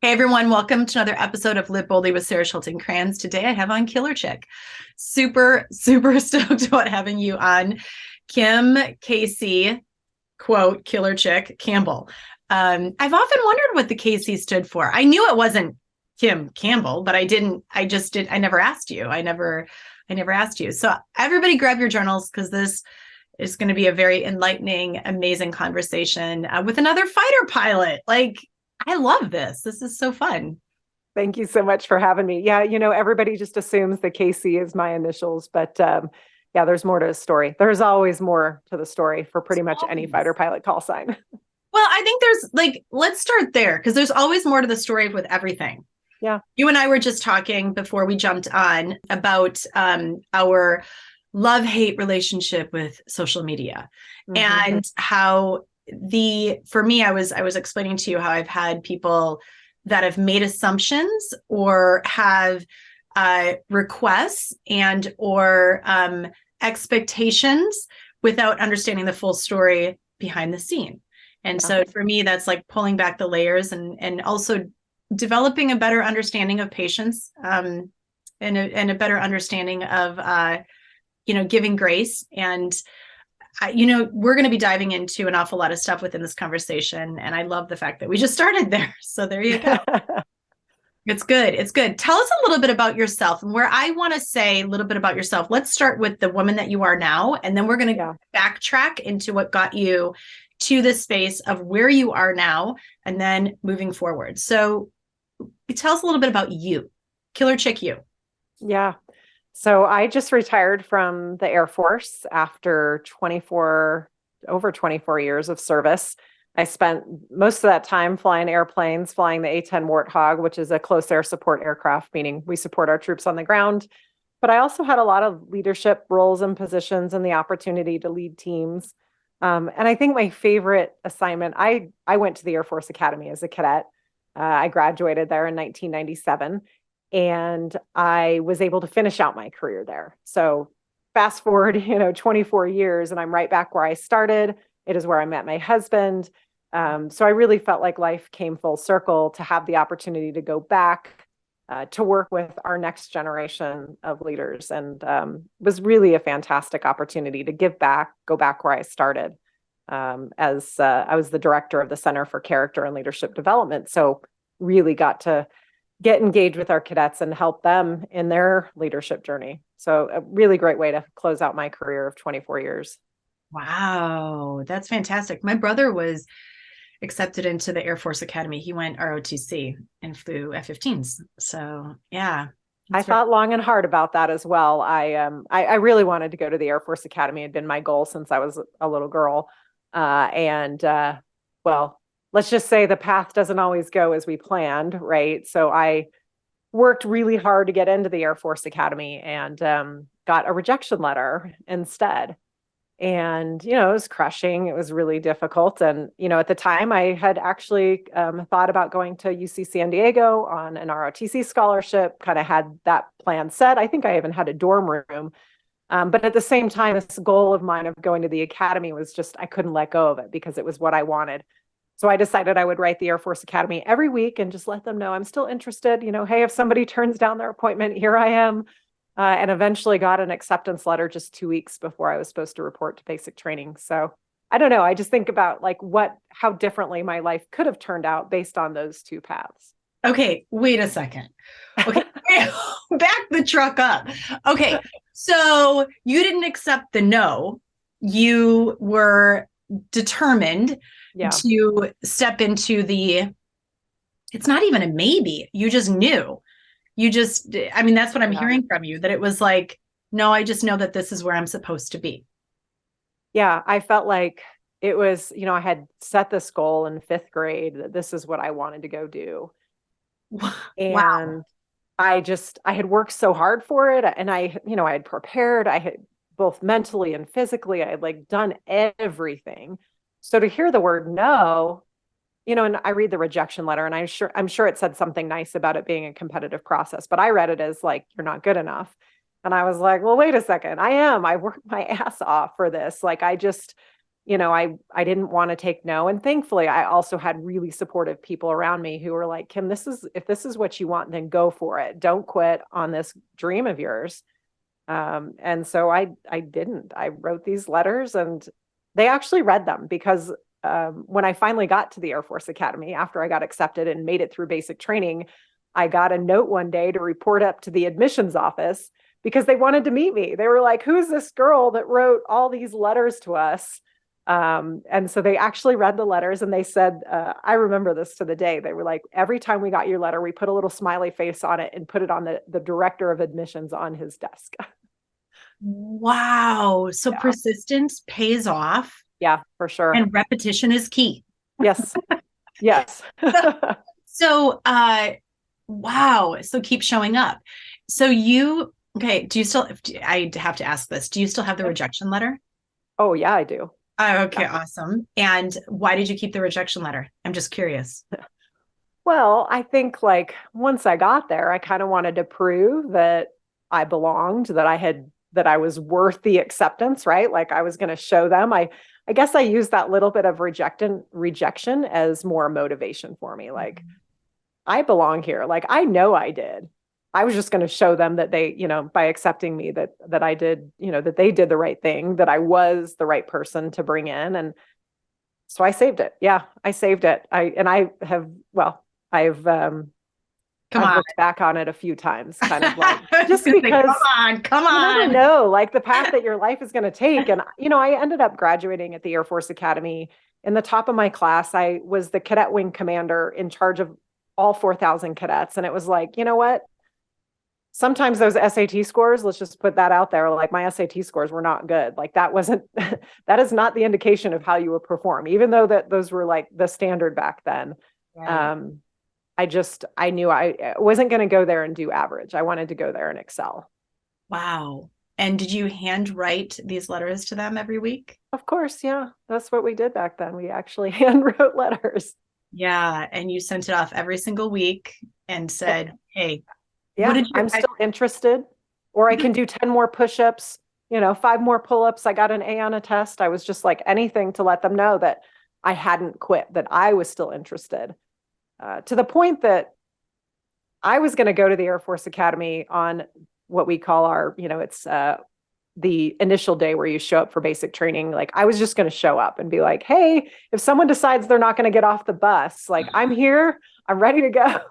Hey everyone, welcome to another episode of Live Boldly with Sarah Schulting Kranz. Today I have on Killer Chic. Super stoked about having you on. Kim Casey, quote, Killer Chic Campbell. I've often wondered what the KC stood for. I knew it wasn't Kim Campbell, but I never asked you. I never asked you. So everybody grab your journals because this is going to be a very enlightening, amazing conversation with another fighter pilot. I love this. This is so fun. Thank you so much for having me. Yeah, everybody just assumes the KC is my initials, but yeah, there's more to the story. There's always more to the story for pretty much any fighter pilot call sign. Well, I think let's start there because there's always more to the story with everything. Yeah. You and I were just talking before we jumped on about our love-hate relationship with social media and how for me, I was explaining to you how I've had people that have made assumptions or have requests and or expectations without understanding the full story behind the scene. And so for me, that's like pulling back the layers and also developing a better understanding of patients and a better understanding of giving grace. And we're going to be diving into an awful lot of stuff within this conversation. And I love the fact that we just started there. So there you go. It's good. It's good. Tell us a little bit about yourself. And where I want to say a little bit about yourself, let's start with the woman that you are now. And then we're going to backtrack into what got you to the space of where you are now and then moving forward. So tell us a little bit about you, Killer Chic you. Yeah. So I just retired from the Air Force after over 24 years of service. I spent most of that time flying airplanes, flying the A-10 Warthog, which is a close air support aircraft, meaning we support our troops on the ground. But I also had a lot of leadership roles and positions and the opportunity to lead teams. And I think my favorite assignment, I went to the Air Force Academy as a cadet. I graduated there in 1997. And I was able to finish out my career there. So fast forward, 24 years, and I'm right back where I started. It is where I met my husband. So I really felt like life came full circle to have the opportunity to go back to work with our next generation of leaders. And it was really a fantastic opportunity to give back, go back where I started as I was the director of the Center for Character and Leadership Development. So really got to get engaged with our cadets and help them in their leadership journey. So a really great way to close out my career of 24 years. Wow, that's fantastic. My brother was accepted into the Air Force Academy. He went ROTC and flew F-15s. So yeah. I thought long and hard about that as well. I really wanted to go to the Air Force Academy. It had been my goal since I was a little girl. Well, let's just say the path doesn't always go as we planned, right? So I worked really hard to get into the Air Force Academy and got a rejection letter instead. And, it was crushing. It was really difficult. And, at the time I had actually thought about going to UC San Diego on an ROTC scholarship, kind of had that plan set. I think I even had a dorm room. But at the same time, this goal of mine of going to the academy was just, I couldn't let go of it because it was what I wanted. So I decided I would write the Air Force Academy every week and just let them know I'm still interested. Hey, if somebody turns down their appointment, here I am. And eventually got an acceptance letter just 2 weeks before I was supposed to report to basic training. So I don't know. I just think about how differently my life could have turned out based on those two paths. Okay, wait a second. Okay, back the truck up. Okay, so you didn't accept the no. You were determined to step into it's not even a maybe. You just knew. That's what I'm hearing from you, that it was like, no, I just know that this is where I'm supposed to be. Yeah, I felt like it was, I had set this goal in 5th grade that this is what I wanted to go do. And I had worked so hard for it. And I had prepared, I had both mentally and physically, I had done everything. So to hear the word no, and I read the rejection letter and I'm sure it said something nice about it being a competitive process, but I read it as you're not good enough. And I was like, well, wait a second. I worked my ass off for this. I didn't want to take no. And thankfully, I also had really supportive people around me who were like, Kim, if this is what you want, then go for it. Don't quit on this dream of yours. And so I didn't. I wrote these letters, and they actually read them because when I finally got to the Air Force Academy, after I got accepted and made it through basic training, I got a note one day to report up to the admissions office because they wanted to meet me. They were like, who's this girl that wrote all these letters to us? And so they actually read the letters, and they said, I remember this to the day. They were like, every time we got your letter, we put a little smiley face on it and put it on the director of admissions on his desk. Wow. So persistence pays off. Yeah, for sure. And repetition is key. Yes. Yes. So, wow. So keep showing up. So okay. I have to ask this. Do you still have the rejection letter? Oh, yeah, I do. Oh, okay. Awesome. And why did you keep the rejection letter? I'm just curious. Well, I think like once I got there, I kind of wanted to prove that I belonged, that I was worth the acceptance, right? Like I was going to show them. I guess I used that little bit of rejection as more motivation for me. Like I belong here. Like I know I did. I was just going to show them that they, by accepting me, that I did, that they did the right thing, that I was the right person to bring in. And so I saved it. Yeah, I saved it. I've looked back on it a few times, kind of like, just because come on. You never know, like the path that your life is going to take. And, I ended up graduating at the Air Force Academy. In the top of my class, I was the cadet wing commander in charge of all 4,000 cadets. And it was like, you know what? Sometimes those SAT scores, let's just put that out there. Like my SAT scores were not good. Like that is not the indication of how you would perform, even though those were like the standard back then. Right. I knew I wasn't going to go there and do average. I wanted to go there and excel. Wow. And did you handwrite these letters to them every week? Of course. Yeah. That's what we did back then. We actually handwrote letters. Yeah. And you sent it off every single week and said, hey, yeah, I'm still interested, or I can do 10 more push-ups, 5 more pull-ups. I got an A on a test. I was just like anything to let them know that I hadn't quit, that I was still interested, to the point that I was going to go to the Air Force Academy on what we call our, it's the initial day where you show up for basic training. Like I was just going to show up and be like, hey, if someone decides they're not going to get off the bus, like I'm here, I'm ready to go.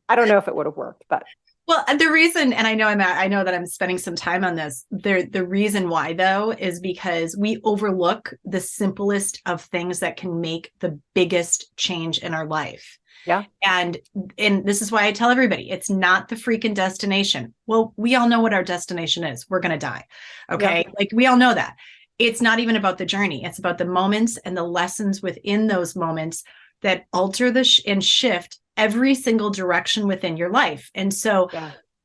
I don't know if it would have worked, but. Well, the reason, and I know that I'm spending some time on this, the reason why though, is because we overlook the simplest of things that can make the biggest change in our life. Yeah. And this is why I tell everybody, it's not the freaking destination. Well, we all know what our destination is. We're going to die. Okay. Yeah. Like we all know that. It's not even about the journey. It's about the moments and the lessons within those moments that alter and shift every single direction within your life. And so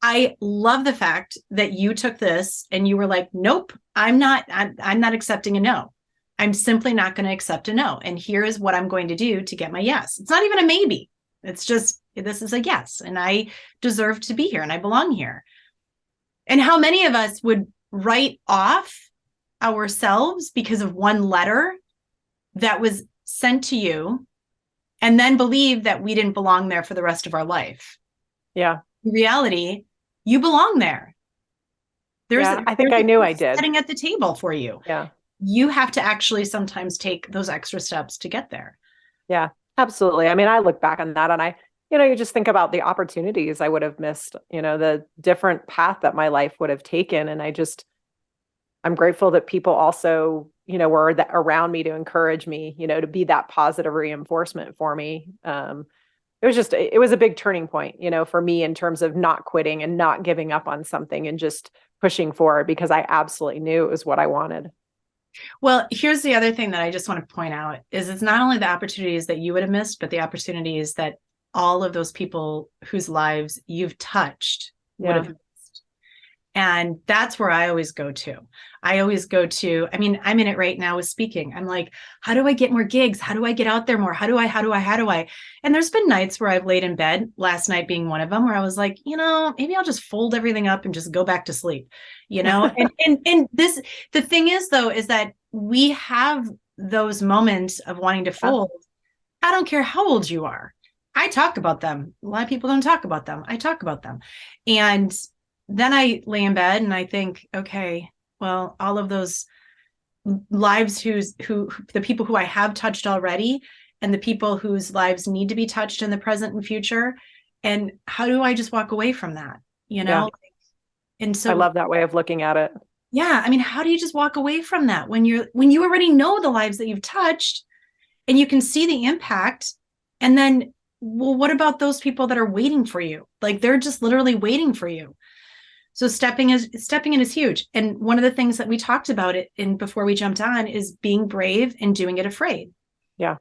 I love the fact that you took this and you were like, nope, I'm not accepting a no. I'm simply not going to accept a no. And here is what I'm going to do to get my yes. It's not even a maybe. It's just, this is a yes. And I deserve to be here and I belong here. And how many of us would write off ourselves because of one letter that was sent to you and then believe that we didn't belong there for the rest of our life? Yeah. In reality, you belong there. I think I knew I did. Sitting at the table for you. Yeah. You have to actually sometimes take those extra steps to get there. Yeah, absolutely. I mean, I look back on that and you just think about the opportunities I would have missed, the different path that my life would have taken. And I'm grateful that people also, were around me to encourage me, to be that positive reinforcement for me. It was a big turning point, for me in terms of not quitting and not giving up on something and just pushing forward because I absolutely knew it was what I wanted. Well, here's the other thing that I just want to point out is it's not only the opportunities that you would have missed, but the opportunities that all of those people whose lives you've touched would have missed. And that's where I always go to. I mean, I'm in it right now with speaking. I'm like, how do I get more gigs? How do I get out there more? How do I? And there's been nights where I've laid in bed, last night being one of them, where I was like, maybe I'll just fold everything up and just go back to sleep, and the thing is though, is that we have those moments of wanting to fold, I don't care how old you are. I talk about them. A lot of people don't talk about them. I talk about them. And then I lay in bed and I think, okay, well, all of those lives who the people who I have touched already, and the people whose lives need to be touched in the present and future. And how do I just walk away from that? Yeah. And so I love that way of looking at it. yeah, I mean, how do you just walk away from that when you already know the lives that you've touched and you can see the impact? And then, well, what about those people that are waiting for you? Like they're just literally waiting for you. So stepping in is huge. And one of the things that we talked about it in before we jumped on is being brave and doing it afraid. Yeah.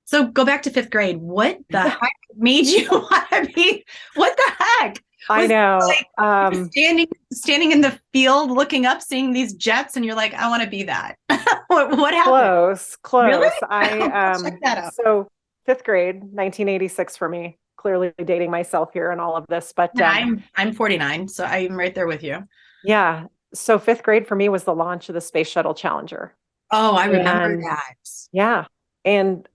So go back to 5th grade. What the heck made you want to be? What the heck? I know. Like standing in the field, looking up, seeing these jets, and you're like, I want to be that. What happened? Close. Really? Check that out. So 5th grade, 1986 for me. Clearly dating myself here and all of this, but I'm 49, so I'm right there with you. Yeah. So 5th grade for me was the launch of the Space Shuttle Challenger. Oh, I remember that. Yeah. And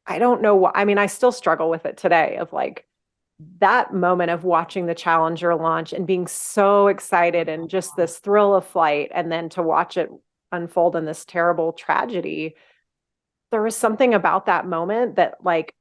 I don't know what, I mean, I still struggle with it today of like that moment of watching the Challenger launch and being so excited and just this thrill of flight. And then to watch it unfold in this terrible tragedy. There was something about that moment that like,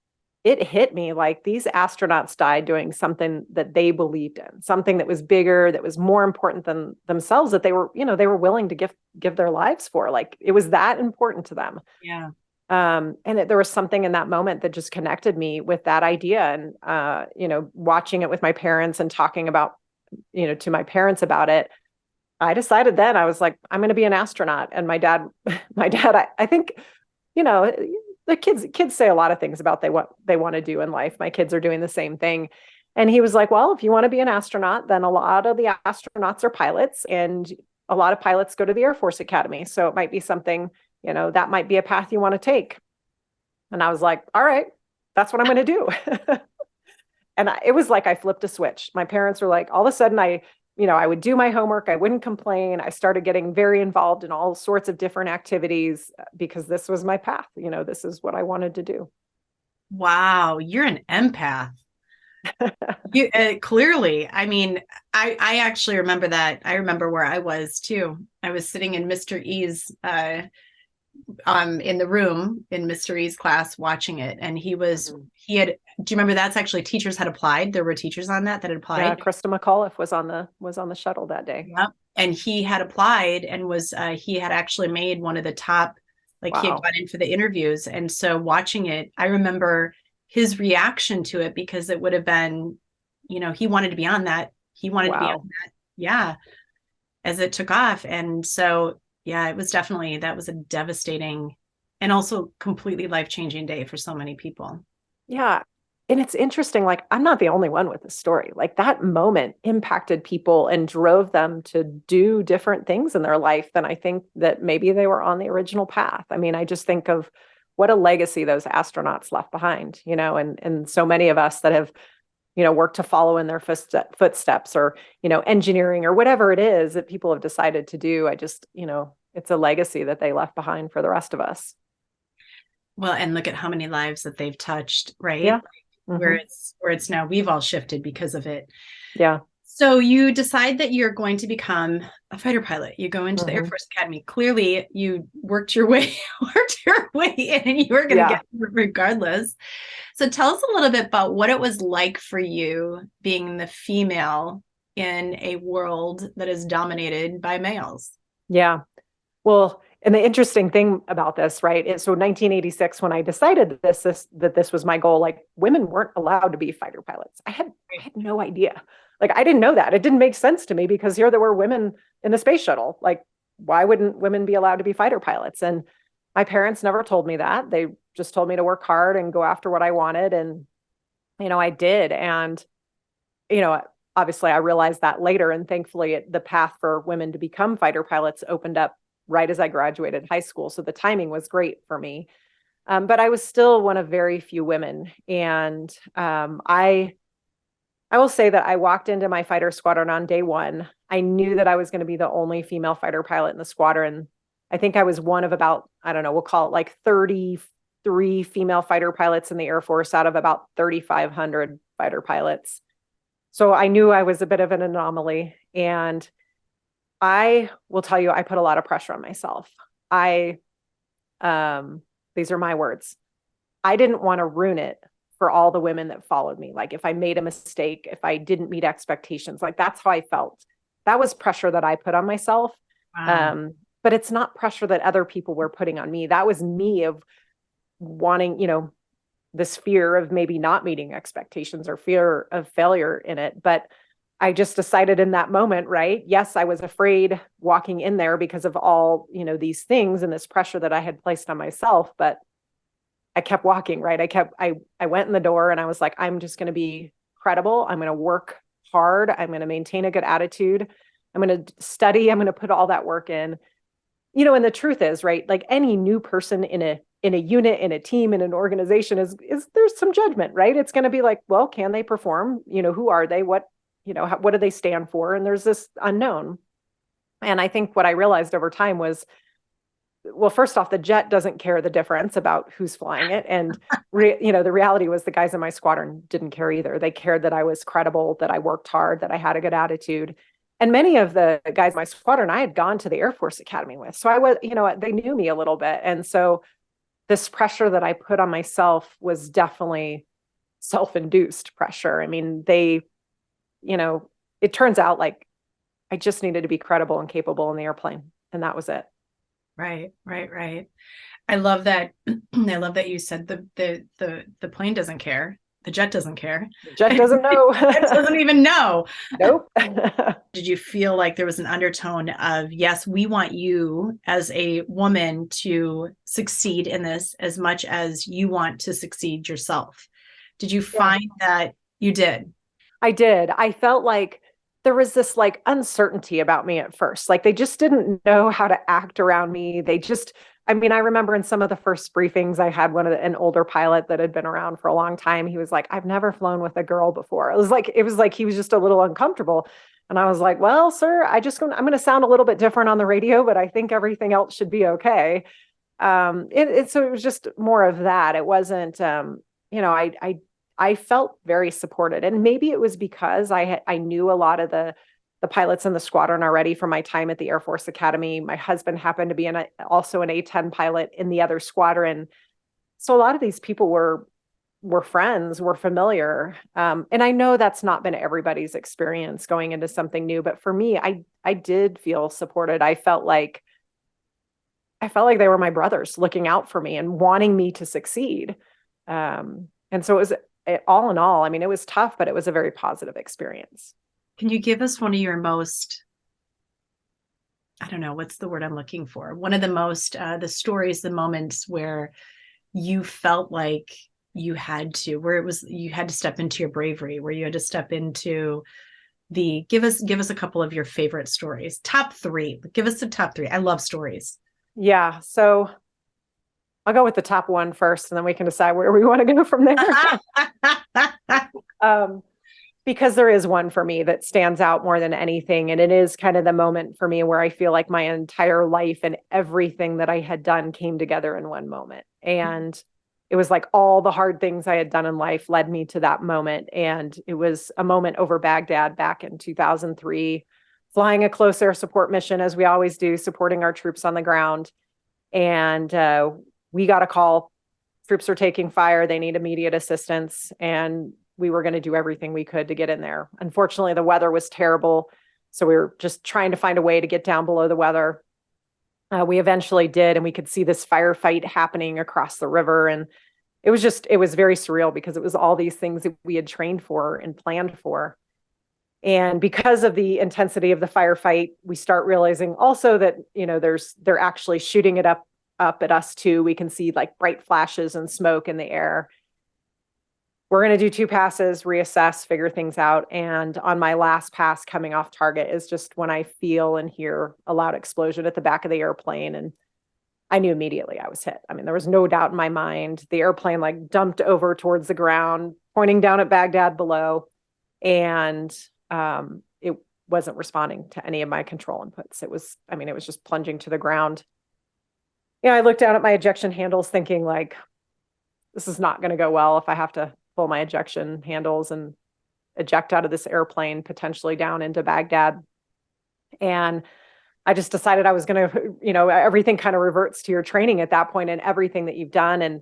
it hit me like these astronauts died doing something that they believed in, something that was bigger, that was more important than themselves, that they were, they were willing to give their lives for. Like it was that important to them. Yeah. And there was something in that moment that just connected me with that idea. And, watching it with my parents and talking about, to my parents about it, I decided then I was like, I'm going to be an astronaut. And my dad, I think, the kids say a lot of things about what they want to do in life. My kids are doing the same thing. And he was like, well, if you want to be an astronaut, then a lot of the astronauts are pilots and a lot of pilots go to the Air Force Academy. So it might be something, that might be a path you want to take. And I was like, all right, that's what I'm going to do. And it was like I flipped a switch. My parents were like, all of a sudden I would do my homework. I wouldn't complain. I started getting very involved in all sorts of different activities because this was my path. This is what I wanted to do. Wow. You're an empath. Clearly. I mean, I actually remember that. I remember where I was too. I was sitting in Mr. E's, in the room in Mr. E's class watching it. And do you remember that's actually teachers had applied? There were teachers on that had applied. Yeah, Krista McAuliffe was on the shuttle that day. Yep. And he had applied and he had actually made one of the top, like wow. He had gone in for the interviews. And so watching it, I remember his reaction to it because it would have been, he wanted to be on that. He wanted to be on that. Yeah. As it took off. And so, yeah, it was that was a devastating and also completely life-changing day for so many people. Yeah. And it's interesting, like, I'm not the only one with this story. Like that moment impacted people and drove them to do different things in their life than I think that maybe they were on the original path. I mean, I just think of what a legacy those astronauts left behind, and so many of us that have, worked to follow in their footsteps or, engineering or whatever it is that people have decided to do. I just, it's a legacy that they left behind for the rest of us. Well, and look at how many lives that they've touched, right? Yeah. Where it's now we've all shifted because of it. Yeah. So you decide that you're going to become a fighter pilot. You go into the Air Force Academy. Clearly you worked your way in and you were going to get it regardless. So tell us a little bit about what it was like for you being the female in a world that is dominated by males. Yeah. Well, and the interesting thing about this, right, is so 1986, when I decided that this was my goal, like women weren't allowed to be fighter pilots. I had no idea. Like, I didn't know that. It didn't make sense to me because here there were women in the space shuttle. Like, why wouldn't women be allowed to be fighter pilots? And my parents never told me that. They just told me to work hard and go after what I wanted. And, I did. And, obviously I realized that later. And thankfully the path for women to become fighter pilots opened up right as I graduated high school. So the timing was great for me. But I was still one of very few women. And I will say that I walked into my fighter squadron on day one. I knew that I was going to be the only female fighter pilot in the squadron. I think I was one of about, I don't know, we'll call it like 33 female fighter pilots in the Air Force out of about 3,500 fighter pilots. So I knew I was a bit of an anomaly. And I will tell you, I put a lot of pressure on myself. These are my words. I didn't want to ruin it for all the women that followed me. Like if I made a mistake, if I didn't meet expectations, like that's how I felt. That was pressure that I put on myself. Wow. But it's not pressure that other people were putting on me. That was me of wanting, this fear of maybe not meeting expectations or fear of failure in it. But I just decided in that moment, right? Yes, I was afraid walking in there because of all, these things and this pressure that I had placed on myself, but I kept walking, right? I went in the door and I was like, I'm just going to be credible. I'm going to work hard. I'm going to maintain a good attitude. I'm going to study. I'm going to put all that work in, and the truth is, right? Like any new person in a unit, in a team, in an organization is there's some judgment, right? It's going to be like, well, can they perform? Who are they? What do they stand for? And there's this unknown. And I think what I realized over time was, well, first off, the jet doesn't care the difference about who's flying it. And, the reality was the guys in my squadron didn't care either. They cared that I was credible, that I worked hard, that I had a good attitude. And many of the guys in my squadron, I had gone to the Air Force Academy with. So I was, they knew me a little bit. And so this pressure that I put on myself was definitely self-induced pressure. I mean, it turns out like I just needed to be credible and capable in the airplane. And that was it. Right. I love that. I love that you said the plane doesn't care. The jet doesn't care. The jet doesn't know. It doesn't even know. Nope. Did you feel like there was an undertone of, yes, we want you as a woman to succeed in this as much as you want to succeed yourself? Did you find that you did? I did. I felt like there was this like uncertainty about me at first. Like they just didn't know how to act around me. I remember in some of the first briefings, I had an older pilot that had been around for a long time. He was like, I've never flown with a girl before. It was like he was just a little uncomfortable. And I was like, well, sir, I'm going to sound a little bit different on the radio, but I think everything else should be okay. So it was just more of that. It wasn't, I felt very supported, and maybe it was because I knew a lot of the pilots in the squadron already from my time at the Air Force Academy. My husband happened to be also an A-10 pilot in the other squadron. So a lot of these people were friends, were familiar. And I know that's not been everybody's experience going into something new, but for me, I did feel supported. I felt like they were my brothers looking out for me and wanting me to succeed. And so all in all, it was tough, but it was a very positive experience. Can you give us one of your most, I don't know, what's the word I'm looking for? One of the most, the stories, the moments where you felt like you had to step into your bravery, where you had to step into give us a couple of your favorite stories. Top 3. Give us the top 3. I love stories. Yeah. So I'll go with the top one first, and then we can decide where we want to go from there. Because there is one for me that stands out more than anything. And it is kind of the moment for me where I feel like my entire life and everything that I had done came together in one moment. And it was like all the hard things I had done in life led me to that moment. And it was a moment over Baghdad back in 2003, flying a close air support mission, as we always do, supporting our troops on the ground. And we got a call. Troops are taking fire. They need immediate assistance. And we were going to do everything we could to get in there. Unfortunately, the weather was terrible. So we were just trying to find a way to get down below the weather. We eventually did, and we could see this firefight happening across the river. And it was very surreal because it was all these things that we had trained for and planned for. And because of the intensity of the firefight, we start realizing also that, they're actually shooting it up at us too. We can see like bright flashes and smoke in the air. We're going to do 2 passes, reassess, figure things out. And on my last pass coming off target is just when I feel and hear a loud explosion at the back of the airplane. And I knew immediately I was hit. There was no doubt in my mind. The airplane like dumped over towards the ground, pointing down at Baghdad below. And it wasn't responding to any of my control inputs. It was just plunging to the ground. I looked down at my ejection handles thinking like, this is not going to go well if I have to pull my ejection handles and eject out of this airplane, potentially down into Baghdad. And I just decided I was going to, everything kind of reverts to your training at that point and everything that you've done, and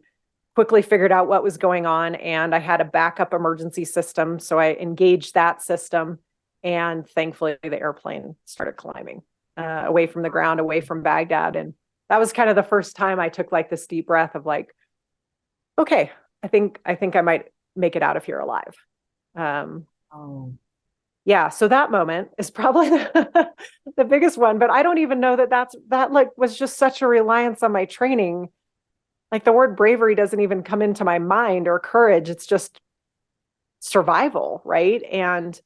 quickly figured out what was going on. And I had a backup emergency system. So I engaged that system. And thankfully, the airplane started climbing away from the ground, away from Baghdad. And that was kind of the first time I took like this deep breath of like, okay, I think I might make it out of here alive. Yeah. So that moment is probably the biggest one, but I don't even know that like was just such a reliance on my training. Like the word bravery doesn't even come into my mind, or courage. It's just survival. Right. And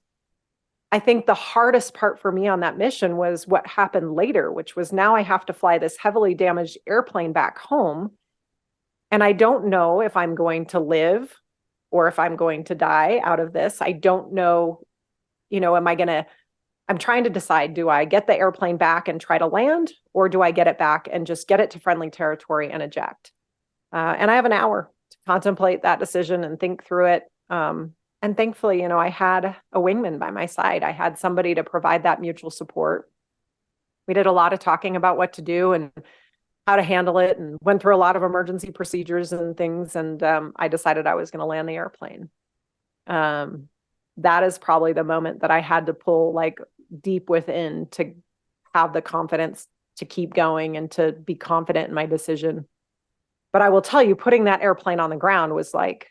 I think the hardest part for me on that mission was what happened later, which was now I have to fly this heavily damaged airplane back home. And I don't know if I'm going to live or if I'm going to die out of this. I don't know, I'm trying to decide, do I get the airplane back and try to land, or do I get it back and just get it to friendly territory and eject? And I have an hour to contemplate that decision and think through it. And thankfully, I had a wingman by my side. I had somebody to provide that mutual support. We did a lot of talking about what to do and how to handle it, and went through a lot of emergency procedures and things. And I decided I was going to land the airplane. That is probably the moment that I had to pull like deep within to have the confidence to keep going and to be confident in my decision. But I will tell you, putting that airplane on the ground was like,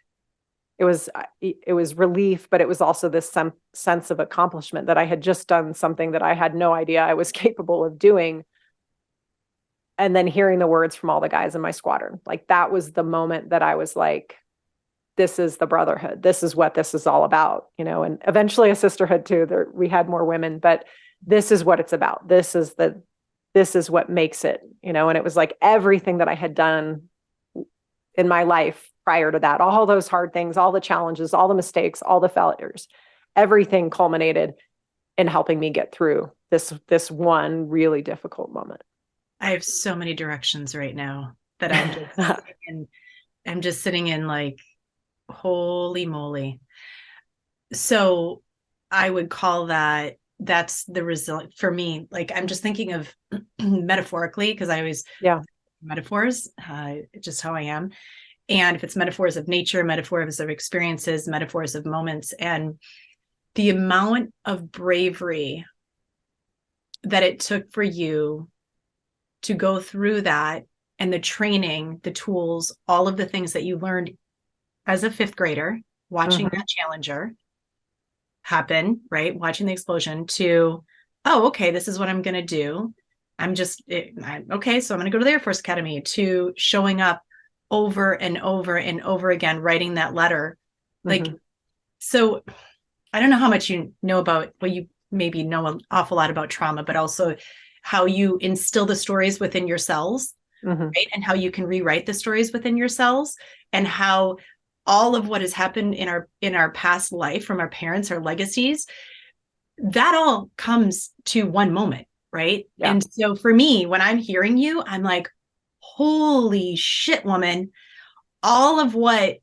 it was relief, but it was also this sense of accomplishment that I had just done something that I had no idea I was capable of doing. And then hearing the words from all the guys in my squadron, like that was the moment that I was like, this is the brotherhood. This is what this is all about, and eventually a sisterhood too. We had more women, but this is what it's about. This is what makes it, and it was like everything that I had done in my life prior to that, all those hard things, all the challenges, all the mistakes, all the failures, everything culminated in helping me get through this one really difficult moment. I have so many directions right now that I'm just sitting in like, holy moly. So I would call that's the result for me. Like, I'm just thinking of metaphorically, because I always metaphors, just how I am. And if it's metaphors of nature, metaphors of experiences, metaphors of moments, and the amount of bravery that it took for you to go through that, and the training, the tools, all of the things that you learned as a fifth grader, watching that Challenger happen, right? Watching the explosion to, oh, okay, this is what I'm going to do. Okay, so I'm going to go to the Air Force Academy, to showing up over and over and over again, writing that letter. Like, so I don't know how much you know about, well, you maybe know an awful lot about trauma, but also how you instill the stories within your cells, right? And how you can rewrite the stories within your cells, and how all of what has happened in our past life from our parents, our legacies, that all comes to one moment, right? Yeah. And so for me, when I'm hearing you, I'm like, holy shit, woman. All of what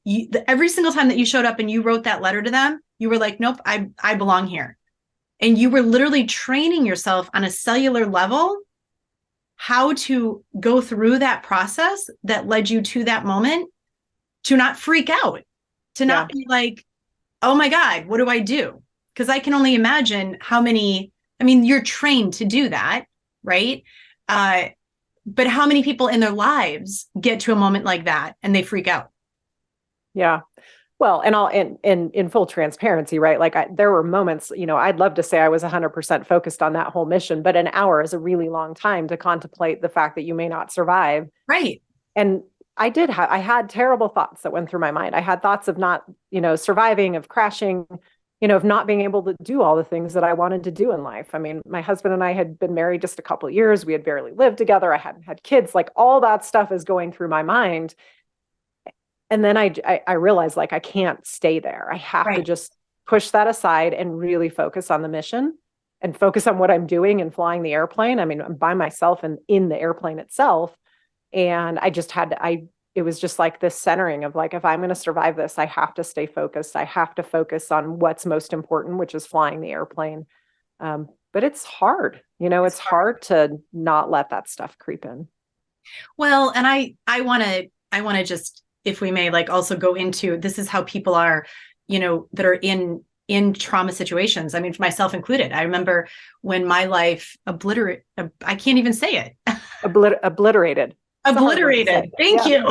every single time that you showed up and you wrote that letter to them, you were like, nope, I belong here. And you were literally training yourself on a cellular level how to go through that process that led you to that moment, to not freak out, to not be like, oh my God, what do I do? Because I can only imagine you're trained to do that, right? But how many people in their lives get to a moment like that and they freak out? Yeah. Well, and in full transparency, right? Like there were moments, I'd love to say I was 100% focused on that whole mission, but an hour is a really long time to contemplate the fact that you may not survive. Right. And I had terrible thoughts that went through my mind. I had thoughts of not, surviving, of crashing, of not being able to do all the things that I wanted to do in life. I mean, my husband and I had been married just a couple of years. We had barely lived together. I hadn't had kids. Like all that stuff is going through my mind. And then I realized like, I can't stay there. I have to just push that aside and really focus on the mission and focus on what I'm doing and flying the airplane. I mean, I'm by myself and in the airplane itself. And it was just like this centering of like, if I'm going to survive this, I have to stay focused. I have to focus on what's most important, which is flying the airplane. But it's hard, it's hard to not let that stuff creep in. Well, and I want to just, if we may, like also go into, this is how people are, that are in trauma situations. I mean, myself included. I remember when my life I can't even say it. Obliterated. Obliterated. Thank you.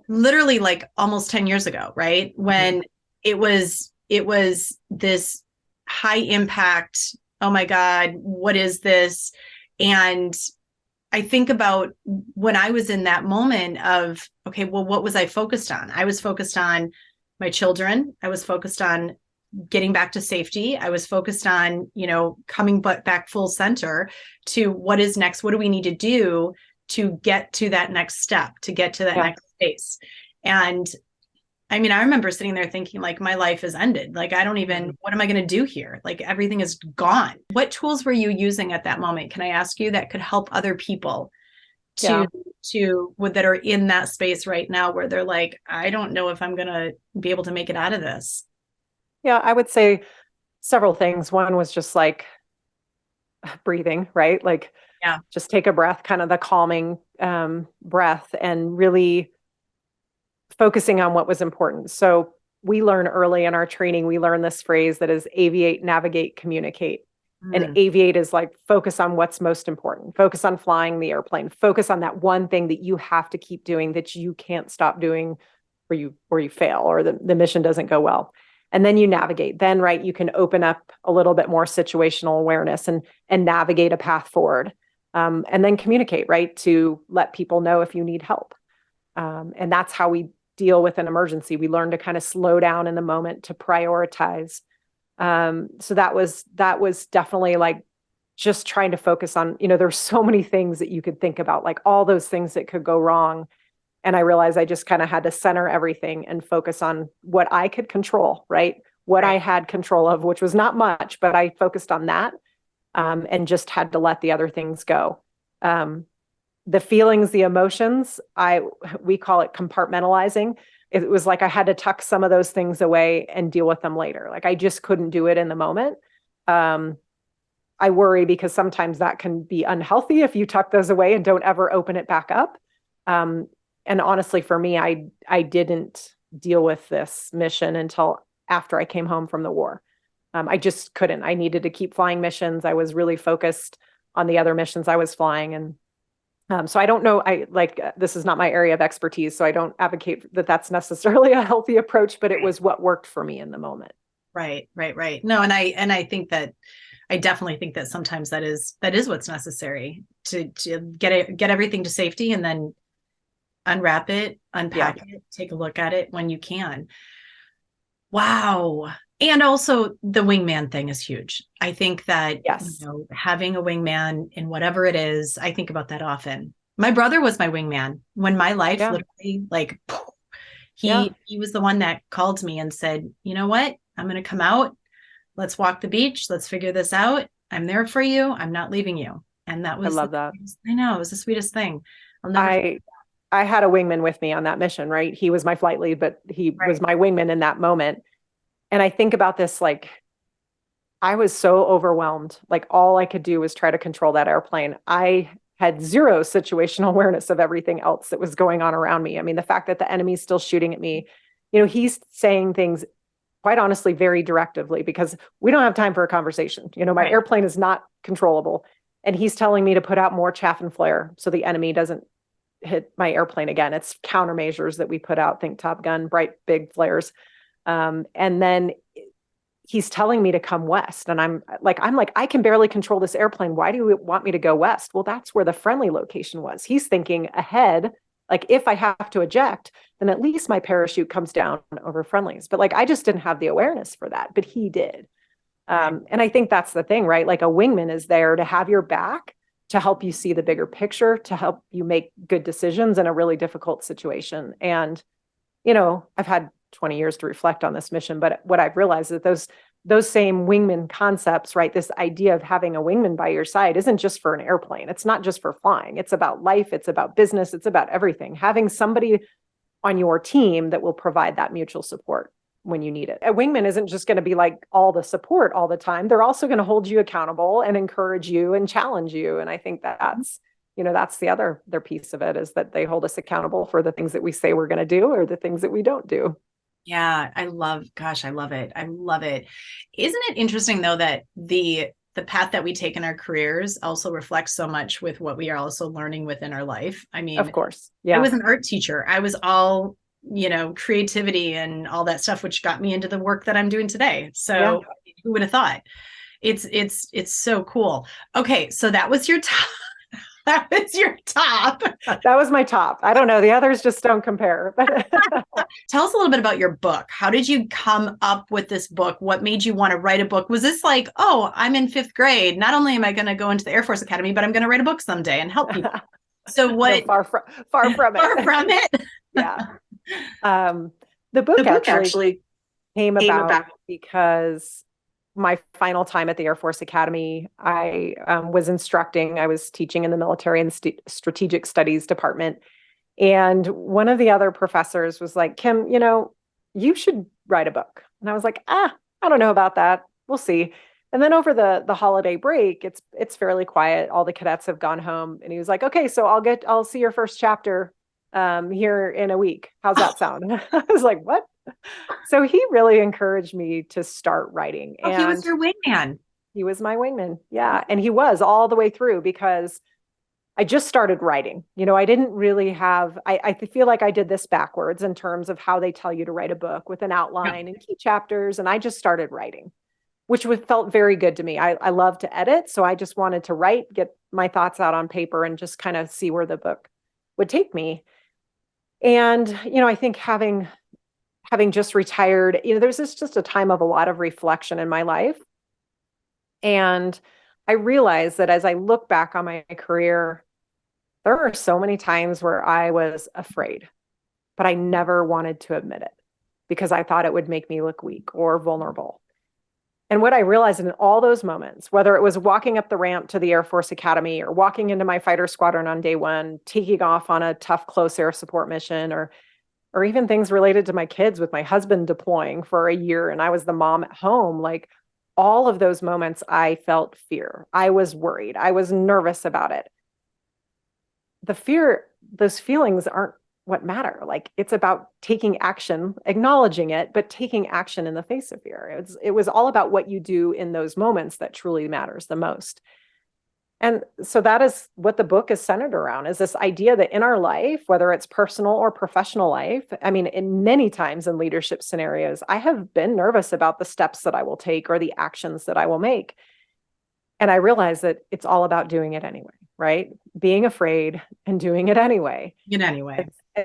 Literally like almost 10 years ago, right? When it was this high impact, oh my God, what is this? And I think about when I was in that moment of, okay, well, what was I focused on? I was focused on my children. I was focused on getting back to safety. I was focused on, coming back full center to what is next? What do we need to do to get to that next step, to get to that next space? And I mean, I remember sitting there thinking like, my life is ended. Like, I don't even, what am I going to do here? Like, everything is gone. What tools were you using at that moment? Can I ask you, that could help other people that are in that space right now where they're like, I don't know if I'm going to be able to make it out of this? Yeah, I would say several things. One was just like breathing, right? Like, just take a breath, kind of the calming breath, and really focusing on what was important. So we learn early in our training, we learn this phrase that is aviate, navigate, communicate. And aviate is like, focus on what's most important, focus on flying the airplane, focus on that one thing that you have to keep doing, that you can't stop doing, or you fail, or the mission doesn't go well. And then you navigate. Then, right, you can open up a little bit more situational awareness and navigate a path forward. And then communicate, right, to let people know if you need help. And that's how we deal with an emergency. We learn to kind of slow down in the moment, to prioritize. So that was definitely like just trying to focus on, there's so many things that you could think about, like all those things that could go wrong. And I realized I just kind of had to center everything and focus on what I could control, right? What I had control of, which was not much, but I focused on that, and just had to let the other things go. The feelings, the emotions, we call it compartmentalizing. It was like I had to tuck some of those things away and deal with them later. Like, I just couldn't do it in the moment. I worry because sometimes that can be unhealthy if you tuck those away and don't ever open it back up. And honestly, for me, I didn't deal with this mission until after I came home from the war. I just couldn't. I needed to keep flying missions. I was really focused on the other missions I was flying. And so I don't know, this is not my area of expertise, so I don't advocate that that's necessarily a healthy approach, but it was what worked for me in the moment. Right. No, and I think that, I definitely think that sometimes that is what's necessary to get everything to safety, and then unwrap it, unpack it, take a look at it when you can. Wow. And also the wingman thing is huge. I think that having a wingman in whatever it is, I think about that often. My brother was my wingman when my life literally, like, he was the one that called me and said, you know what, I'm going to come out. Let's walk the beach. Let's figure this out. I'm there for you. I'm not leaving you. And that was, I love that. I know, it was the sweetest thing. I had a wingman with me on that mission, right? He was my flight lead, but he was my wingman in that moment. And I think about this, like, I was so overwhelmed. Like, all I could do was try to control that airplane. I had zero situational awareness of everything else that was going on around me. I mean, the fact that the enemy's still shooting at me, he's saying things, quite honestly, very directively, because we don't have time for a conversation. My airplane is not controllable. And he's telling me to put out more chaff and flare so the enemy doesn't hit my airplane again. It's countermeasures that we put out. Think Top Gun, bright, big flares. And then he's telling me to come west. And I'm like, I can barely control this airplane. Why do you want me to go west? Well, that's where the friendly location was. He's thinking ahead. Like, if I have to eject, then at least my parachute comes down over friendlies. But like, I just didn't have the awareness for that, but he did. And I think that's the thing, right? Like, a wingman is there to have your back, to help you see the bigger picture, to help you make good decisions in a really difficult situation. And, I've had 20 years to reflect on this mission, but what I've realized is that those same wingman concepts, right? This idea of having a wingman by your side isn't just for an airplane. It's not just for flying. It's about life. It's about business. It's about everything. Having somebody on your team that will provide that mutual support when you need it. A wingman isn't just going to be like all the support all the time. They're also going to hold you accountable and encourage you and challenge you. And I think that's, that's the other their piece of it, is that they hold us accountable for the things that we say we're going to do or the things that we don't do. Yeah, I love it. I love it. Isn't it interesting though that the path that we take in our careers also reflects so much with what we are also learning within our life? I mean, of course. Yeah. I was an art teacher. I was all, creativity and all that stuff, which got me into the work that I'm doing today. So who would have thought? It's so cool. Okay, so that was your top. That was your top. That was my top. I don't know. The others just don't compare. Tell us a little bit about your book. How did you come up with this book? What made you want to write a book? Was this like, oh, I'm in 5th grade. Not only am I going to go into the Air Force Academy, but I'm going to write a book someday and help people. So what? No, far from it. Far from it. Yeah. The book actually came about because my final time at the Air Force Academy, I was instructing. I was teaching in the military and strategic studies department. And one of the other professors was like, Kim, you should write a book. And I was like, I don't know about that. We'll see. And then over the holiday break, it's fairly quiet. All the cadets have gone home. And he was like, okay, so I'll see your first chapter here in a week. How's that sound? I was like, what? So he really encouraged me to start writing. Oh, and he was your wingman. He was my wingman. Yeah. And he was all the way through, because I just started writing. I didn't really have, I feel like I did this backwards in terms of how they tell you to write a book with an outline and key chapters. And I just started writing, which felt very good to me. I love to edit. So I just wanted to write, get my thoughts out on paper and just kind of see where the book would take me. And, I think having just retired, there's just a time of a lot of reflection in my life. And I realized that as I look back on my career, there are so many times where I was afraid, but I never wanted to admit it because I thought it would make me look weak or vulnerable. And what I realized in all those moments, whether it was walking up the ramp to the Air Force Academy or walking into my fighter squadron on day one, taking off on a tough close air support mission, or even things related to my kids with my husband deploying for a year and I was the mom at home, like all of those moments, I felt fear. I was worried. I was nervous about it. The fear, those feelings aren't what matter. Like it's about taking action, acknowledging it, but taking action in the face of fear. It was all about what you do in those moments that truly matters the most. And so that is what the book is centered around, is this idea that in our life, whether it's personal or professional life, I mean, in many times in leadership scenarios, I have been nervous about the steps that I will take or the actions that I will make. And I realize that it's all about doing it anyway, right? Being afraid and doing it anyway.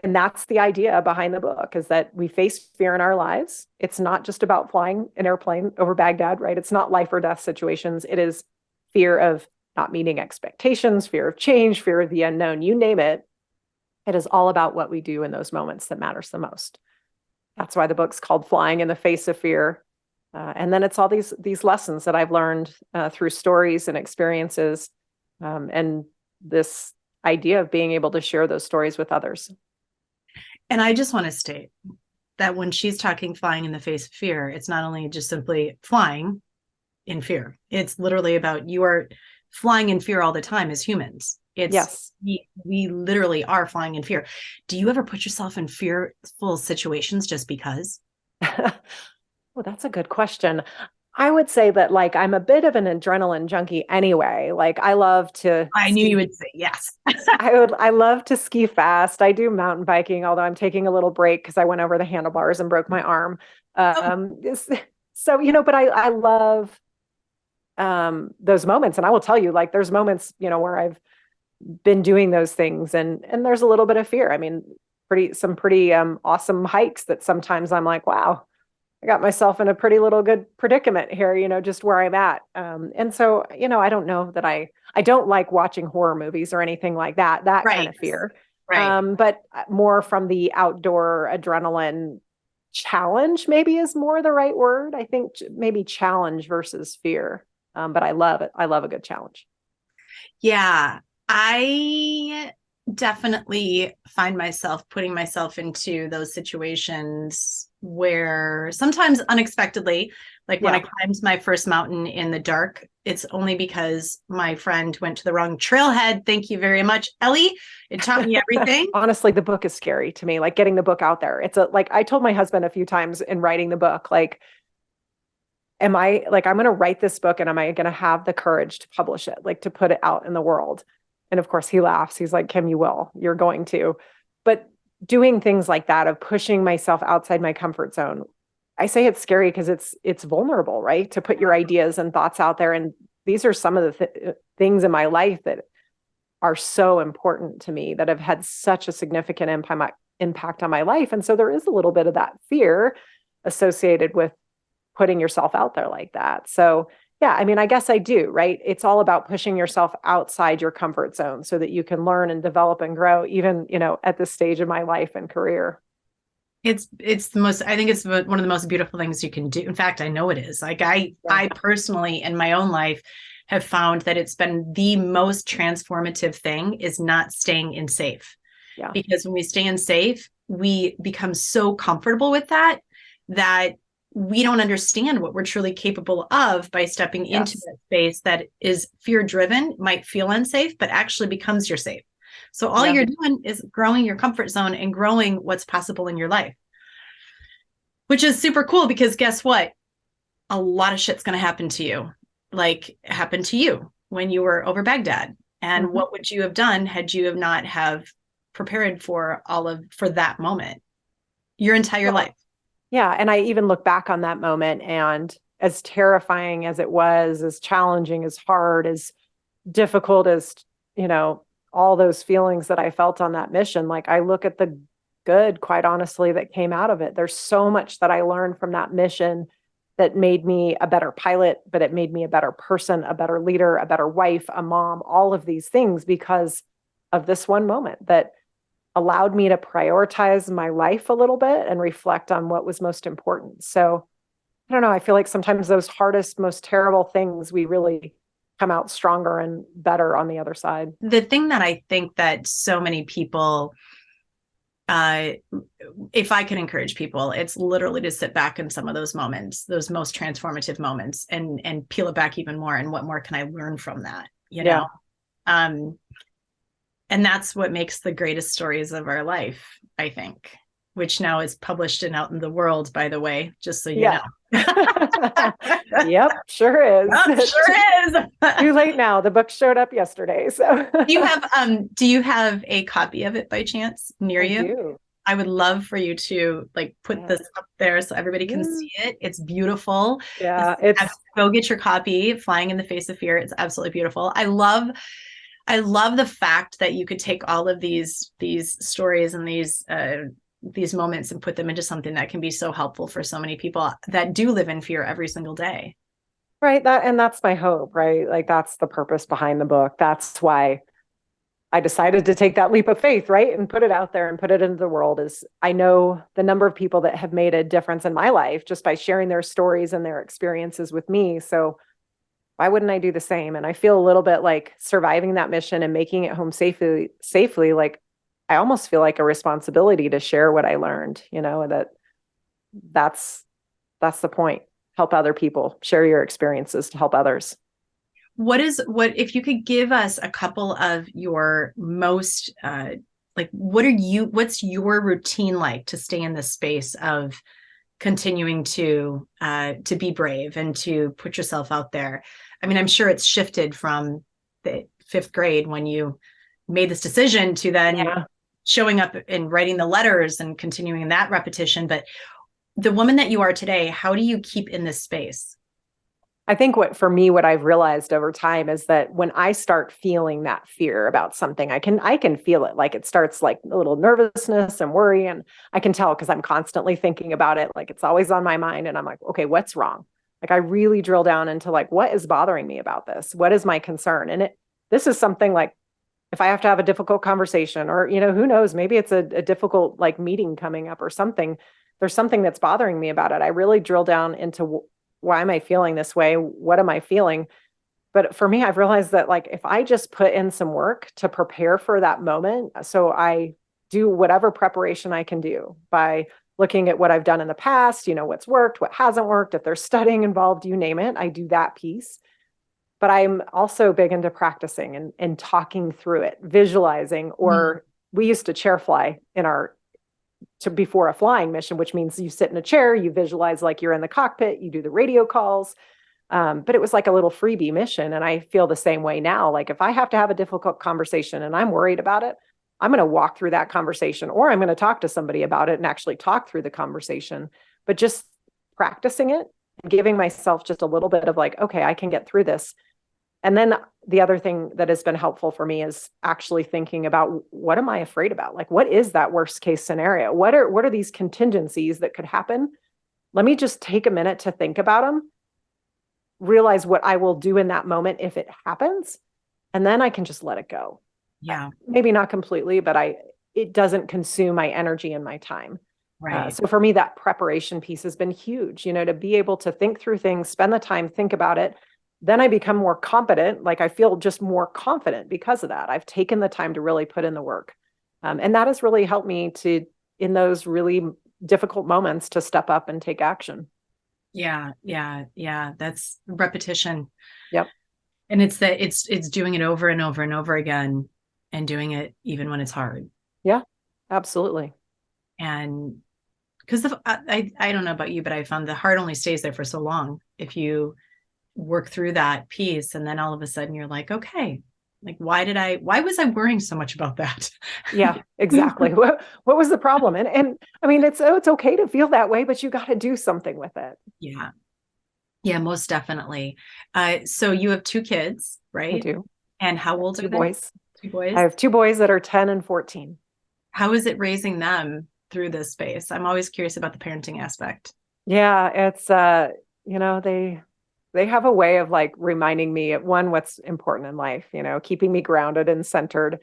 And that's the idea behind the book, is that we face fear in our lives. It's not just about flying an airplane over Baghdad, right? It's not life or death situations. It is fear of not meeting expectations, fear of change, fear of the unknown, you name it. It is all about what we do in those moments that matters the most. That's why the book's called Flying in the Face of Fear. And then it's all these lessons that I've learned through stories and experiences, and this idea of being able to share those stories with others. And I just want to state that when she's talking flying in the face of fear, it's not only just simply flying in fear. It's literally about you are flying in fear all the time as humans. Yes. We literally are flying in fear. Do you ever put yourself in fearful situations just because? Well, that's a good question. I would say that I'm a bit of an adrenaline junkie anyway. I love to I knew you would say yes. I love to ski fast. I do mountain biking, although I'm taking a little break because I went over the handlebars and broke my arm. So, but I love those moments. And I will tell you, there's moments, where I've been doing those things and there's a little bit of fear. I mean, some pretty awesome hikes that sometimes I'm like, wow, I got myself in a pretty little good predicament here, just where I'm at. And so, I don't know that I don't like watching horror movies or anything like that kind of fear. Right. But more from the outdoor adrenaline, challenge maybe is more the right word. I think maybe challenge versus fear. But I love it. I love a good challenge. Yeah, I definitely find myself putting myself into those situations where sometimes unexpectedly, like when I climbed my first mountain in the dark, it's only because my friend went to the wrong trailhead. Thank you very much, Ellie. It taught me everything. Honestly, the book is scary to me, like getting the book out there. It's like I told my husband a few times in writing the book, like, am I like, I'm going to write this book and am I going to have the courage to publish it, like to put it out in the world? And of course he laughs. He's like, Kim, you will, you're going to. But doing things like that, of pushing myself outside my comfort zone, I say it's scary because it's vulnerable, right? To put your ideas and thoughts out there. And these are some of the things in my life that are so important to me, that have had such a significant impact on my life. And so there is a little bit of that fear associated with putting yourself out there like that. So yeah, I mean, I guess I do, right? It's all about pushing yourself outside your comfort zone so that you can learn and develop and grow, even, at this stage of my life and career. It's the most, I think it's one of the most beautiful things you can do. In fact, I know it is. Like I personally in my own life have found that it's been the most transformative thing is not staying in safe. Yeah. Because when we stay in safe, we become so comfortable with that we don't understand what we're truly capable of by stepping into that space that is fear driven, might feel unsafe, but actually becomes your safe. So all you're doing is growing your comfort zone and growing what's possible in your life, which is super cool because guess what? A lot of shit's going to happen to you, like happened to you when you were over Baghdad. And what would you have done had you have not have prepared for that moment, your entire life? Yeah. And I even look back on that moment, and as terrifying as it was, as challenging, as hard, as difficult as, all those feelings that I felt on that mission, like I look at the good, quite honestly, that came out of it. There's so much that I learned from that mission that made me a better pilot, but it made me a better person, a better leader, a better wife, a mom, all of these things because of this one moment that allowed me to prioritize my life a little bit and reflect on what was most important. So I don't know. I feel like sometimes those hardest, most terrible things, we really come out stronger and better on the other side. The thing that I think that so many people, if I can encourage people, it's literally to sit back in some of those moments, those most transformative moments, and peel it back even more. And what more can I learn from that? Know? And that's what makes the greatest stories of our life, I think, which now is published and out in the world, by the way, just so you know. Yep, sure is. Yep, sure is. Too late now. The book showed up yesterday. So do you have a copy of it by chance near you? Do. I would love for you to put this up there so everybody can see it. It's beautiful. Yeah. Go get your copy, Flying in the Face of Fear. It's absolutely beautiful. I love the fact that you could take all of these stories and these moments and put them into something that can be so helpful for so many people that do live in fear every single day. Right. That's my hope, right? Like that's the purpose behind the book. That's why I decided to take that leap of faith, right? And put it out there and put it into the world. Is I know the number of people that have made a difference in my life just by sharing their stories and their experiences with me. So why wouldn't I do the same? And I feel a little bit like surviving that mission and making it home safely, like I almost feel like a responsibility to share what I learned, that's the point. Help other people, share your experiences to help others. What if you could give us a couple of your most, what's your routine like to stay in the space of continuing to be brave and to put yourself out there? I mean, I'm sure it's shifted from the 5th grade when you made this decision to then showing up and writing the letters and continuing that repetition. But the woman that you are today, how do you keep in this space? I think what I've realized over time is that when I start feeling that fear about something, I can feel it. Like it starts like a little nervousness and worry. And I can tell because I'm constantly thinking about it. Like it's always on my mind. And I'm like, okay, what's wrong? Like I really drill down into like, what is bothering me about this? What is my concern? And this is something like, if I have to have a difficult conversation or, who knows, maybe it's a difficult like meeting coming up or something. there's something that's bothering me about it. I really drill down into why am I feeling this way? What am I feeling? But for me, I've realized that like if I just put in some work to prepare for that moment, so I do whatever preparation I can do by looking at what I've done in the past, what's worked, what hasn't worked, if there's studying involved, you name it, I do that piece. But I'm also big into practicing and talking through it, visualizing, or we used to chair fly before a flying mission, which means you sit in a chair, you visualize like you're in the cockpit, you do the radio calls. But it was like a little freebie mission. And I feel the same way now. Like if I have to have a difficult conversation and I'm worried about it, I'm going to walk through that conversation, or I'm going to talk to somebody about it and actually talk through the conversation. But just practicing it, giving myself just a little bit of like, okay, I can get through this. And then the other thing that has been helpful for me is actually thinking about, what am I afraid about? Like, what is that worst case scenario? What are these contingencies that could happen? Let me just take a minute to think about them, realize what I will do in that moment if it happens, and then I can just let it go. Yeah. Maybe not completely, but it doesn't consume my energy and my time. Right. So for me, that preparation piece has been huge, to be able to think through things, spend the time, think about it. Then I become more competent. Like I feel just more confident because of that. I've taken the time to really put in the work. And that has really helped me in those really difficult moments, to step up and take action. Yeah. That's repetition. Yep. And it's doing it over and over and over again, and doing it even when it's hard. Yeah, absolutely. And because I don't know about you, but I found the heart only stays there for so long. If you work through that piece, and then all of a sudden you're like, okay, like why was I worrying so much about that? Yeah, exactly. What was the problem? And I mean, it's okay to feel that way, but you got to do something with it. Yeah, most definitely. So you have 2 kids, right? I do. And how old are they? 2 boys. 2 boys. I have 2 boys that are 10 and 14. How is it raising them through this space? I'm always curious about the parenting aspect. Yeah, it's they have a way of like reminding me of what's important in life, keeping me grounded and centered.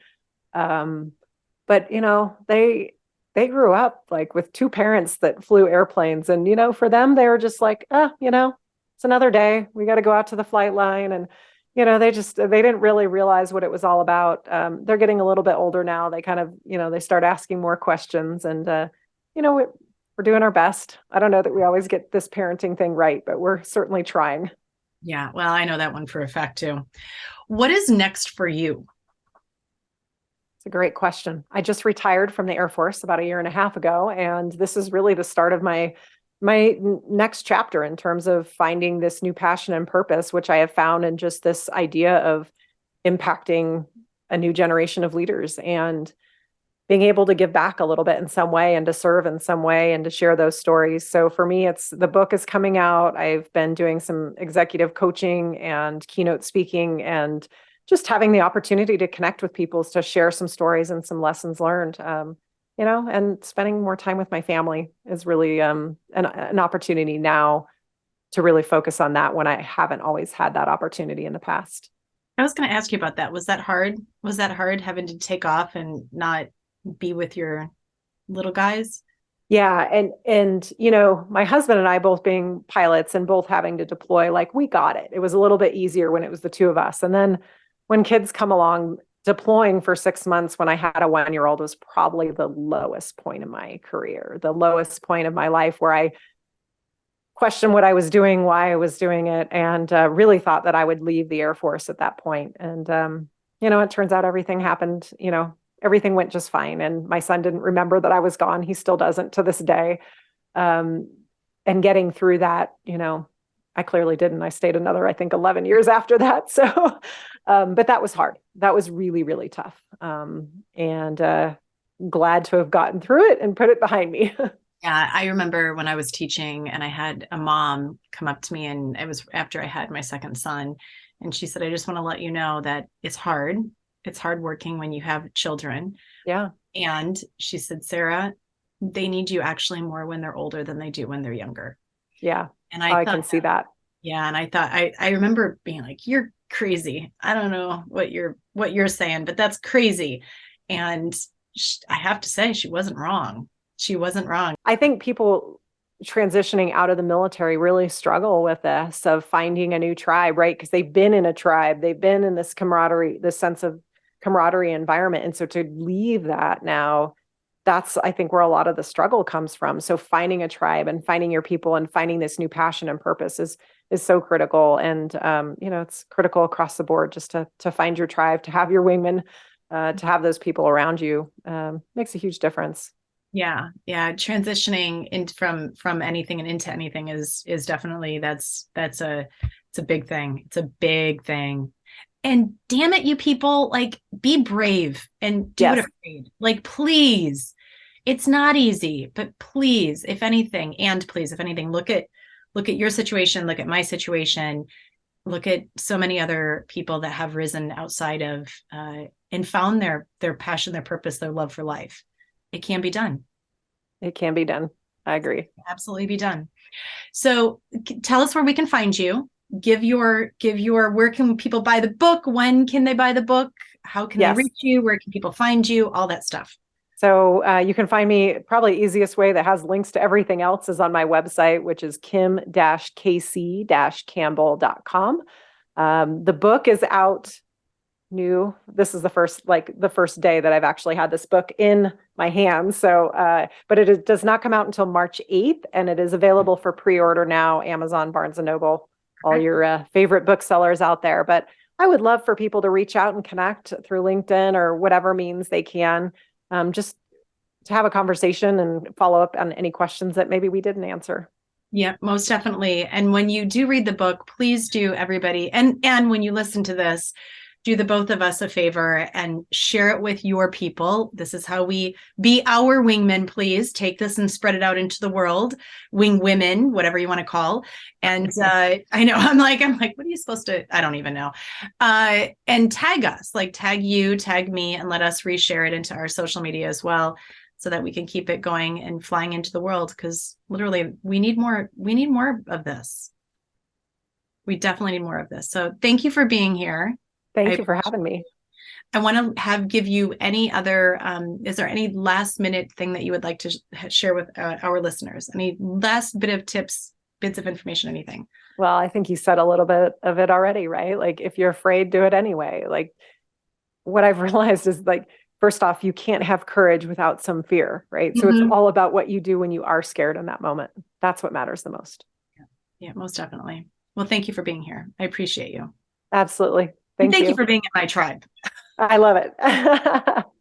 But they grew up like with 2 parents that flew airplanes, and for them they were just like, it's another day. We got to go out to the flight line, and they didn't really realize what it was all about. They're getting a little bit older now. They kind of, they start asking more questions, and we're doing our best. I don't know that we always get this parenting thing right, but we're certainly trying. Yeah, well, I know that one for a fact too. What is next for you? It's a great question. I just retired from the Air Force about 1.5 years ago, and this is really the start of my next chapter in terms of finding this new passion and purpose, which I have found in just this idea of impacting a new generation of leaders and being able to give back a little bit in some way, and to serve in some way, and to share those stories. So for me, the book is coming out. I've been doing some executive coaching and keynote speaking, and just having the opportunity to connect with people, to share some stories and some lessons learned. And spending more time with my family is really an opportunity now to really focus on that, when I haven't always had that opportunity in the past. I was going to ask you about that. Was that hard? Was that hard, having to take off and not be with your little guys? Yeah. And my husband and I both being pilots and both having to deploy, like we got it. It was a little bit easier when it was the 2 of us. And then when kids come along, deploying for 6 months when I had a 1-year-old was probably the lowest point in my career, the lowest point of my life, where I questioned what I was doing, why I was doing it, and really thought that I would leave the Air Force at that point. And, it turns out everything happened, everything went just fine. And my son didn't remember that I was gone. He still doesn't to this day. And getting through that, I clearly didn't. I stayed another, I think, 11 years after that. So, but that was hard. That was really, really tough. And glad to have gotten through it and put it behind me. Yeah, I remember when I was teaching, and I had a mom come up to me, and it was after I had my second son. And she said, I just want to let you know that it's hard. It's hard working when you have children. Yeah. And she said, Sarah, they need you actually more when they're older than they do when they're younger. Yeah. And I can see that. Yeah. And I thought, I remember being like, you're crazy. I don't know what you're saying, but that's crazy. And I have to say, she wasn't wrong. she wasn't wrong. I think people transitioning out of the military really struggle with this of finding a new tribe, right? Because they've been in a tribe, they've been in this camaraderie, this sense of camaraderie environment. And so to leave that now, that's, I think, where a lot of the struggle comes from. So finding a tribe and finding your people and finding this new passion and purpose is so critical. And, it's critical across the board just to find your tribe, to have your wingmen, to have those people around you, makes a huge difference. Yeah. Transitioning from anything and into anything is definitely, it's a big thing. It's a big thing. And damn it, you people, like, be brave and do it afraid. Like, please, it's not easy, but please, if anything, look at your situation, look at my situation, look at so many other people that have risen outside of, and found their passion, their purpose, their love for life. It can be done. It can be done. I agree. Absolutely be done. So tell us where we can find you. Give your, where can people buy the book? When can they buy the book? How can they reach you? Where can people find you? All that stuff. So you can find me, probably easiest way that has links to everything else is on my website, which is kim-kc-campbell.com. The book is out new. This is the first day that I've actually had this book in my hands. So, but it does not come out until March 8th, and it is available for pre-order now, Amazon, Barnes & Noble, all your favorite booksellers out there. But I would love for people to reach out and connect through LinkedIn or whatever means they can, just to have a conversation and follow up on any questions that maybe we didn't answer. Yeah, most definitely. And when you do read the book, please do, everybody. And when you listen to this, do the both of us a favor and share it with your people. This is how we be our wingmen. Please take this and spread it out into the world. Wing women, whatever you want to call. And I know I'm like, what are you supposed to? I don't even know. And tag us, like tag you, tag me, and let us reshare it into our social media as well, so that we can keep it going and flying into the world. Because literally, we need more of this. We definitely need more of this. So thank you for being here. Thank you for having me. I want to give you any other, is there any last minute thing that you would like to share with our listeners? Any last bit of tips, bits of information, anything? Well, I think you said a little bit of it already, right? Like, if you're afraid, do it anyway. Like, what I've realized is, like, first off, you can't have courage without some fear, right? So it's all about what you do when you are scared in that moment. That's what matters the most. Yeah, most definitely. Well, thank you for being here. I appreciate you. Absolutely. Thank you for being in my tribe. I love it.